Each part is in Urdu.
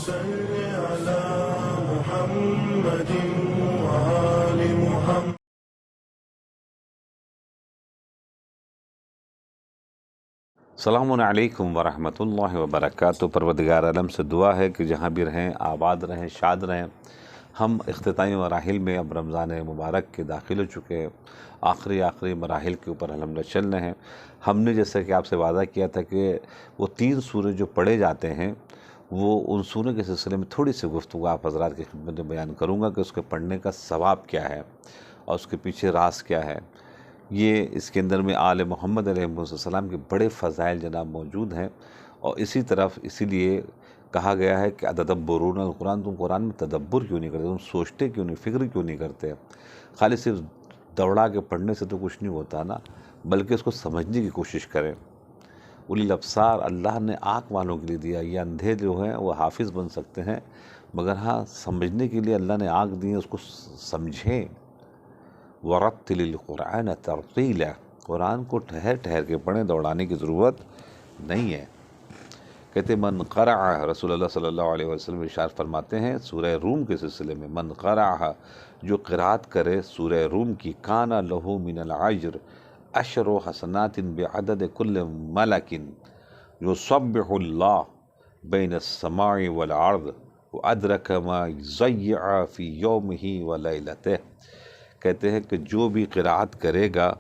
صل على محمد وآل محمد. السلام علیکم ورحمۃ اللہ وبرکاتہ. پروردگار عالم سے دعا ہے کہ جہاں بھی رہیں آباد رہیں، شاد رہیں. ہم اختتامی مراحل میں اب رمضان مبارک کے داخل ہو چکے ہیں، آخری مراحل کے اوپر الحمدللہ چل رہے ہیں. ہم نے جیسا کہ آپ سے وعدہ کیا تھا کہ وہ 3 سورے جو پڑھے جاتے ہیں وہ ان سوروں کے سلسلے میں تھوڑی سی گفتگو آپ حضرات کی خدمت میں بیان کروں گا کہ اس کے پڑھنے کا ثواب کیا ہے اور اس کے پیچھے راز کیا ہے. یہ اس کے اندر میں آل محمد علیہ السلام کے بڑے فضائل جناب موجود ہیں، اور اسی لیے کہا گیا ہے کہ اتدبرون القرآن، تم قرآن میں تدبر کیوں نہیں کرتے، تم سوچتے کیوں نہیں، فکر کیوں نہیں کرتے. خالی صرف دوڑا کے پڑھنے سے تو کچھ نہیں ہوتا نا، بلکہ اس کو سمجھنے کی کوشش کریں. اولی الابصار اللہ نے آنکھ والوں کے لیے دیا. یہ اندھے جو ہیں وہ حافظ بن سکتے ہیں، مگر ہاں سمجھنے کے لیے اللہ نے آنکھ دی ہے، اس کو سمجھیں. وَرَتِّلِ الْقُرْآنَ تَرْتِيلًا، قرآن کو ٹھہر کے پڑھیں، دوڑانے کی ضرورت نہیں ہے. کہتے من قرأ، رسول اللہ صلی اللہ علیہ وسلم ارشاد فرماتے ہیں سورہ روم کے سلسلے میں، من قرأ، جو قرأت کرے سورہ روم کی، کان لہ من العجر 10 حسنات بعدد کل ملک یسبح اللہ بین السماء والارض وادرک ما ضیع فی یومہ ولیلتہ. کہتے ہیں کہ جو بھی قرأت کرے گا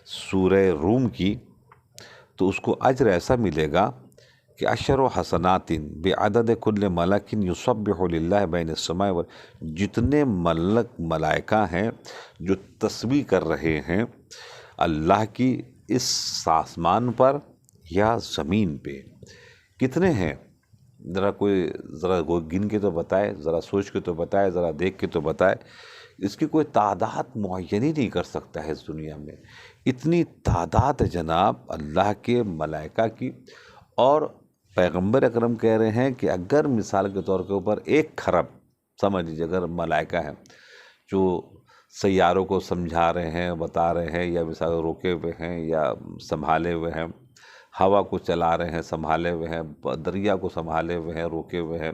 سورہ روم کی تو اس کو اجر ایسا ملے گا کہ 10 حسنات بعدد کل ملک یسبح للہ بین السماء جتنے ملائکہ ہیں جو تسبیح کر رہے ہیں اللہ کی اس آسمان پر یا زمین پہ. کتنے ہیں؟ ذرا گن کے تو بتائے، ذرا سوچ کے تو بتائے، ذرا دیکھ کے تو بتائے. اس کی کوئی تعداد معین ہی نہیں کر سکتا ہے اس دنیا میں. اتنی تعداد ہے جناب اللہ کے ملائکہ کی. اور پیغمبر اکرم کہہ رہے ہیں کہ اگر مثال کے طور کے اوپر 1 کھرب سمجھ لیجیے اگر ملائکہ ہیں جو سیاروں کو سمجھا رہے ہیں، بتا رہے ہیں، یا مثال روکے ہوئے ہیں یا سنبھالے ہوئے ہیں، ہوا کو چلا رہے ہیں سنبھالے ہوئے ہیں، دریا کو سنبھالے ہوئے ہیں روکے ہوئے ہیں،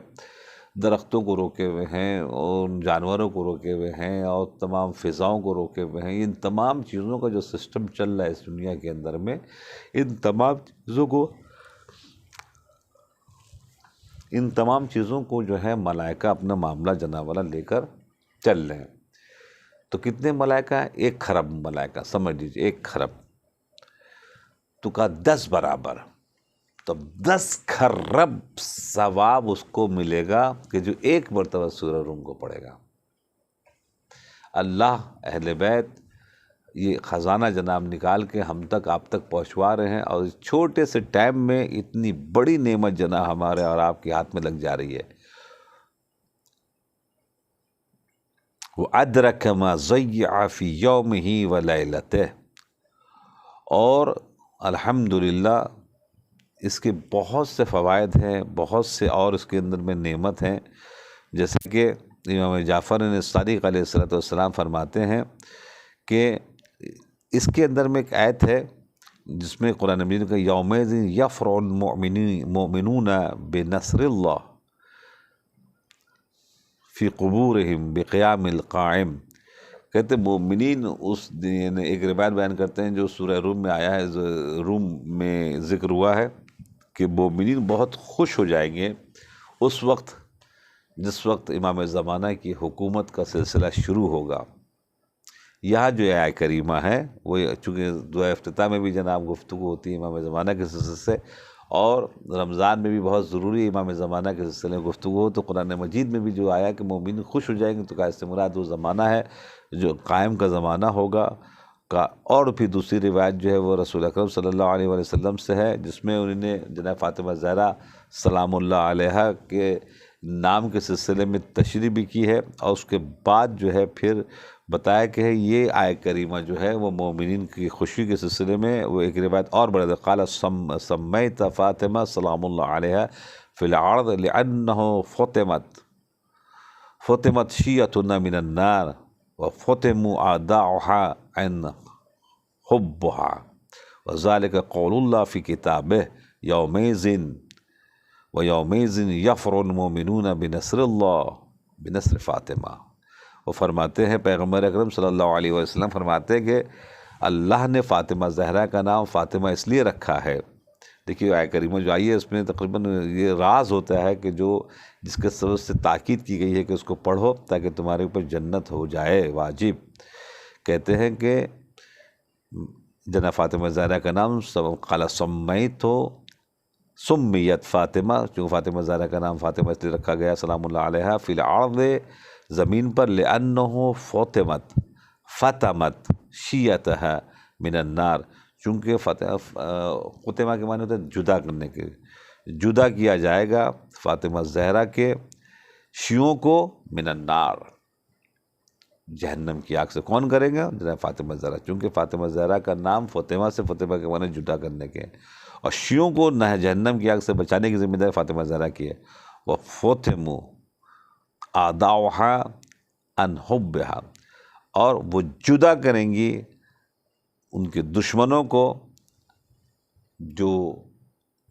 درختوں کو روکے ہوئے ہیں، اور جانوروں کو روکے ہوئے ہیں، اور تمام فضاؤں کو روکے ہوئے ہیں. ان تمام چیزوں کا جو سسٹم چل رہا ہے اس دنیا کے اندر میں، ان تمام چیزوں کو جو ہے ملائکہ اپنا معاملہ جناب والا لے کر چل رہے ہیں. تو کتنے ملائکہ ہیں؟ 1 کھرب ملائکہ سمجھ لیجیے. 1 کھرب تو کا 10 برابر، تو 10 کھرب ثواب اس کو ملے گا کہ جو 1 مرتبہ سورہ روم کو پڑھے گا. اللہ اہل بیت یہ خزانہ جناب نکال کے ہم تک آپ تک پہنچوا رہے ہیں، اور اس چھوٹے سے ٹائم میں اتنی بڑی نعمت جناب ہمارے اور آپ کے ہاتھ میں لگ جا رہی ہے. وَأَدْرَكَ مَا ضَيَّعَ فِي يَوْمِهِ وَلَيْلَتِهِ. اور الحمدللہ اس کے بہت سے فوائد ہیں، بہت سے اور اس کے اندر میں نعمت ہیں. جیسے کہ امام جعفر صادق علیہ السلام فرماتے ہیں کہ اس کے اندر میں ایک آیت ہے جس میں قرآن مجید کا یومئذ یفرح المؤمنون بنصر اللہ فی قبورہم بقیام القائم. کہتے مومنین اس دن، ایک روایت بیان کرتے ہیں جو سورہ روم میں آیا ہے، روم میں ذکر ہوا ہے کہ مومنین بہت خوش ہو جائیں گے اس وقت جس وقت امام زمانہ کی حکومت کا سلسلہ شروع ہوگا. یہاں جو آیت کریمہ ہے وہ چونکہ دعا افتتاح میں بھی جناب گفتگو ہوتی ہے امام زمانہ کے سلسلے سے، اور رمضان میں بھی بہت ضروری امام زمانہ کے سلسلے میں گفتگو ہو، تو قرآن مجید میں بھی جو آیا کہ مومن خوش ہو جائیں گے، تو کا اس سے مراد وہ زمانہ ہے جو قائم کا زمانہ ہوگا کا. اور پھر دوسری روایت جو ہے وہ رسول اکرم صلی اللہ علیہ وسلم سے ہے، جس میں انہوں نے جناب فاطمہ زہرا سلام اللہ علیہا کے نام کے سلسلے میں تشریح بھی کی ہے، اور اس کے بعد جو ہے پھر بتایا کہ یہ آیت کریمہ جو ہے وہ مومنین کی خوشی کے سلسلے میں. وہ ایک روایت اور بڑھ قال سمیت فاطمہ سلام اللہ علیہ فی الارض لأنہ فتمت شیعتنا من النار وفتموا اعداؤها عن حبها وذلك قول اللہ فی کتابہ یومئذ وَيَوْمَئِذٍ يَفْرَحُ الْمُؤْمِنُونَ بِنَصْرِ اللَّهِ بِنَصْرِ فاطمہ۔ وہ فرماتے ہیں، پیغمبر اکرم صلی اللہ علیہ وسلم فرماتے ہیں کہ اللہ نے فاطمہ زہرا کا نام فاطمہ اس لیے رکھا ہے۔ دیکھیے آیت کریمہ جو آئی ہے اس میں تقریباً یہ راز ہوتا ہے کہ جو جس کے سبب سے تاکید کی گئی ہے کہ اس کو پڑھو تاکہ تمہارے اوپر جنت ہو جائے واجب۔ کہتے ہیں کہ جناب فاطمہ زہرا کا نام قال سمیت سمیت فاطمہ، چونکہ فاطمہ زہرا کا نام فاطمہ اس لیے رکھا گیا سلام اللہ علیہا فی الارض، زمین پر، لأنہ فطمت شیعتہا من النار، چونکہ فطمہ کے معنی ہوتے ہیں جدا کرنے کے، جدا کیا جائے گا فاطمہ زہرا کے شیعوں کو من النار، جہنم کی آگ سے۔ کون کریں گے؟ جناب فاطمہ زہرا، چونکہ فاطمہ زہرا کا نام فاطمہ سے، فاطمہ کے معنی جدا کرنے کے، اور شیعوں کو نہ جہنم کی آگ سے بچانے کی ذمہ داری فاطمہ زہرا کی ہے۔ وَفُطِمُوا أَعْدَاؤُهَا عَنْ حُبِّهَا، اور وہ جدا کریں گی ان کے دشمنوں کو جو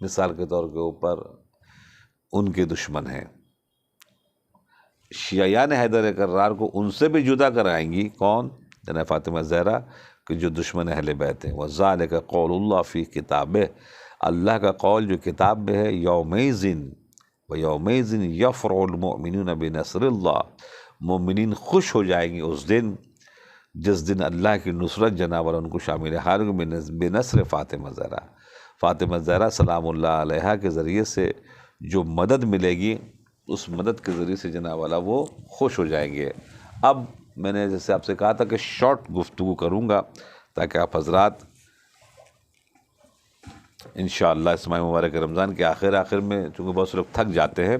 مثال کے طور کے اوپر ان کے دشمن ہیں۔ شیعیان حیدر کرار کو ان سے بھی جدا کرائیں گی، کون؟ جناب فاطمہ زہرا، کہ جو دشمن اہل بیت ہیں۔ وَذَلِكَ قَوْلُ اللَّهِ فِي كِتَابِهِ، اللہ کا قول جو کتاب میں ہے، یومئذ وَيَوْمَئِذٍ يَفْرَحُ الْمُؤْمِنُونَ بِنَصْرِ اللَّهِ، مومنین خوش ہو جائیں گے اس دن جس دن اللہ کی نصرت جناب والا ان کو شامل حال بنصر فاطمہ زہرا، فاطمہ زہرا سلام اللہ علیہا کے ذریعے سے جو مدد ملے گی، اس مدد کے ذریعے سے جناب والا وہ خوش ہو جائیں گے۔ اب میں نے جیسے آپ سے کہا تھا کہ شارٹ گفتگو کروں گا تاکہ آپ حضرات انشاءاللہ اس ماہ مبارک رمضان کے آخر میں، چونکہ بہت سے لوگ تھک جاتے ہیں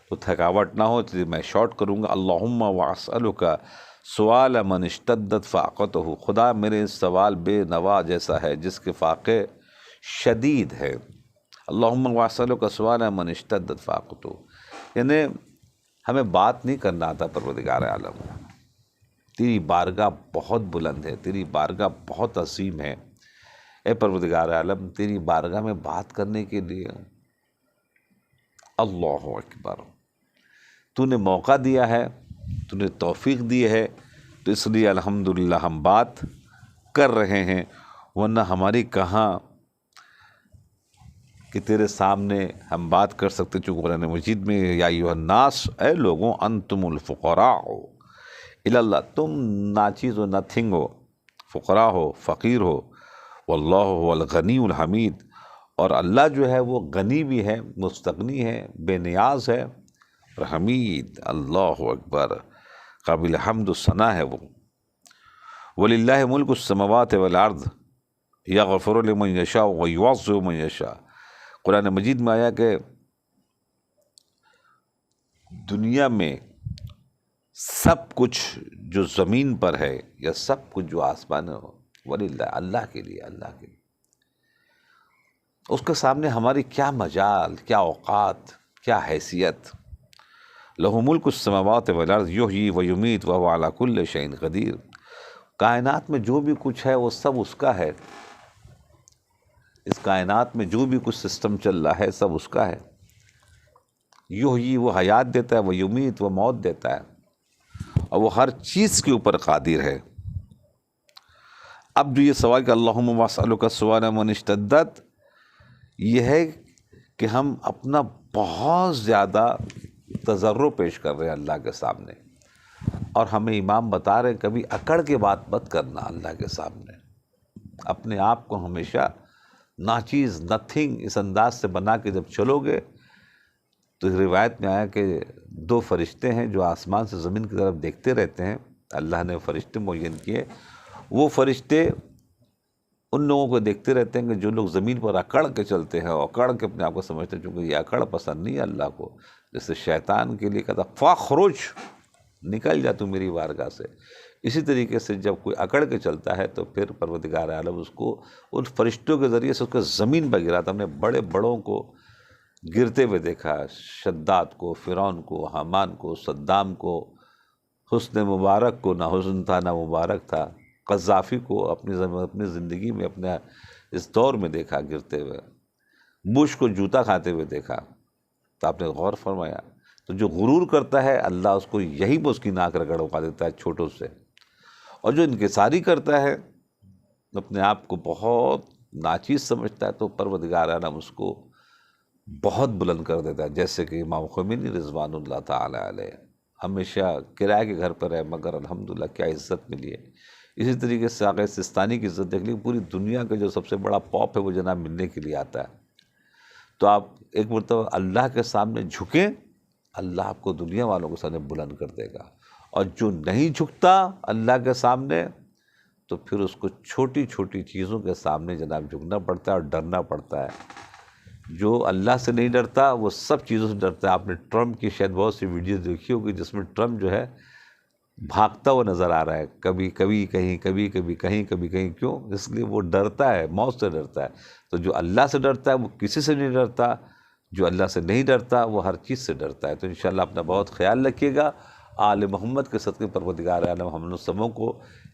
تو تھکاوٹ نہ ہو، اس لیے میں شارٹ کروں گا۔ اللہم واسألک سوال من اشتدت فاقتہ، خدا میرے اس سوال بے نوا جیسا ہے جس کے فاقے شدید ہے۔ اللہم واسألک سوال من اشتدت فاقتہ، یعنی ہمیں بات نہیں کرنا آتا پروردگار عالم، تیری بارگاہ بہت بلند ہے، تیری بارگاہ بہت عظیم ہے، اے پروردگار عالم تیری بارگاہ میں بات کرنے کے لیے اللہ اکبر تو نے موقع دیا ہے، تو نے توفیق دی ہے، تو اس لیے الحمدللہ ہم بات کر رہے ہیں، ورنہ ہماری کہاں کہ تیرے سامنے ہم بات کر سکتے، چونکہ قرآن مجید میں یا ایھا الناس، اے لوگوں، انتم الفقراء الی اللہ، تم ناچیز و نتھنگ ہو، فقراء ہو، فقیر ہو، واللہ هو الغنی الحمید، اور اللہ جو ہے وہ غنی بھی ہے، مستغنی ہے، بے نیاز ہے، اور حمید، اللہ اکبر، قابل حمد و ثنا ہے وہ۔ وَلِلَّهِ مُلْكُ السَّمَوَاتِ وَالْأَرْضِ يَغْفِرُ لِمَن يَشَاءُ وَيُعَذِّبُ مَن يَشَاءُ، قرآن مجید میں آیا کہ دنیا میں سب کچھ جو زمین پر ہے یا سب کچھ جو آسمان ہے، وَلِلَّهِ، اللہ کے لیے، اللہ کے لیے، اس کے سامنے ہماری کیا مجال، کیا اوقات، کیا حیثیت۔ لَهُ مُلْكُ السَّمَاوَاتِ وَالْأَرْضِ يُحْيِي وَيُمِيتُ وَهُوَ عَلَى كُلِّ شَيْءٍ قَدِيرٌ، کائنات میں جو بھی کچھ ہے وہ سب اس کا ہے، اس کائنات میں جو بھی کچھ سسٹم چل رہا ہے سب اس کا ہے۔ یحیی، وہ حیات دیتا ہے، وہ یمیت، وہ موت دیتا ہے، اور وہ ہر چیز کے اوپر قادر ہے۔ اب جو یہ سوال کہ اللہم واسألک السؤال من اشتدت، یہ ہے کہ ہم اپنا بہت زیادہ تضرع پیش کر رہے ہیں اللہ کے سامنے، اور ہمیں امام بتا رہے ہیں کبھی اکڑ کے بات مت کرنا اللہ کے سامنے، اپنے آپ کو ہمیشہ ناچیز، نتھنگ اس انداز سے بنا کے جب چلو گے تو روایت میں آیا کہ دو فرشتے ہیں جو آسمان سے زمین کی طرف دیکھتے رہتے ہیں، اللہ نے فرشتے معین کیے، وہ فرشتے ان لوگوں کو دیکھتے رہتے ہیں کہ جو لوگ زمین پر اکڑ کے چلتے ہیں اور اکڑ کے اپنے آپ کو سمجھتے ہیں، چونکہ یہ اکڑ پسند نہیں ہے اللہ کو، جیسے شیطان کے لیے کہتا فاخرج، نکل جا تو میری بارگاہ سے، اسی طریقے سے جب کوئی اکڑ کے چلتا ہے تو پھر پروردگار عالم اس کو ان فرشتوں کے ذریعے سے اس کو زمین پر گراتا۔ ہم نے بڑے بڑوں کو گرتے ہوئے دیکھا، شداد کو، فرعون کو، حامان کو، صدام کو، حسن مبارک کو، نہ حسن تھا نہ مبارک تھا، قذافی کو اپنی زندگی میں، اپنے اس دور میں دیکھا گرتے ہوئے، بش کو جوتا کھاتے ہوئے دیکھا، تو آپ نے غور فرمایا، تو جو غرور کرتا ہے اللہ اس کو یہی پہ اس کی ناک رگڑوا دیتا ہے چھوٹوں سے، اور جو انکساری کرتا ہے اپنے آپ کو بہت ناچیز سمجھتا ہے تو پروردگار عالم اس کو بہت بلند کر دیتا ہے، جیسے کہ امام خمینی رضوان اللہ تعالی علیہ ہمیشہ کرائے کے گھر پر ہے مگر الحمدللہ کیا عزت ملی ہے۔ اسی طریقے سے آقا سستانی کی عزت دیکھ لی، پوری دنیا کا جو سب سے بڑا پاپ ہے وہ جناب ملنے کے لیے آتا ہے۔ تو آپ ایک مرتبہ اللہ کے سامنے جھکیں، اللہ آپ کو دنیا والوں کے سامنے بلند کر دے گا، اور جو نہیں جھکتا اللہ کے سامنے تو پھر اس کو چھوٹی چھوٹی چیزوں کے سامنے جناب جھکنا پڑتا ہے اور ڈرنا پڑتا ہے۔ جو اللہ سے نہیں ڈرتا وہ سب چیزوں سے ڈرتا ہے۔ آپ نے ٹرمپ کی شاید بہت سی ویڈیوز دیکھی ہوگی جس میں ٹرمپ جو ہے بھاگتا ہوا نظر آ رہا ہے، کبھی کبھی کہیں، کبھی کبھی کہیں، کبھی کہیں۔ کیوں؟ اس لیے وہ ڈرتا ہے، موت سے ڈرتا ہے۔ تو جو اللہ سے ڈرتا ہے وہ کسی سے نہیں ڈرتا، جو اللہ سے نہیں ڈرتا وہ ہر چیز سے ڈرتا ہے۔ تو انشاءاللہ اپنا بہت خیال رکھیے گا۔ آل محمد کے صدقے پروردگار عالم ہم لوگ سبوں کو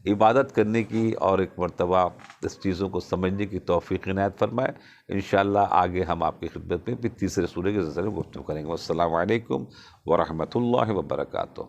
عبادت کرنے کی اور ایک مرتبہ اس چیزوں کو سمجھنے کی توفیق عنایت فرمائے۔ انشاءاللہ آگے ہم آپ کی خدمت میں پھر تیسرے سورہ کے سلسلے میں گفتگو کریں گے۔ والسلام علیکم ورحمۃ اللہ وبرکاتہ۔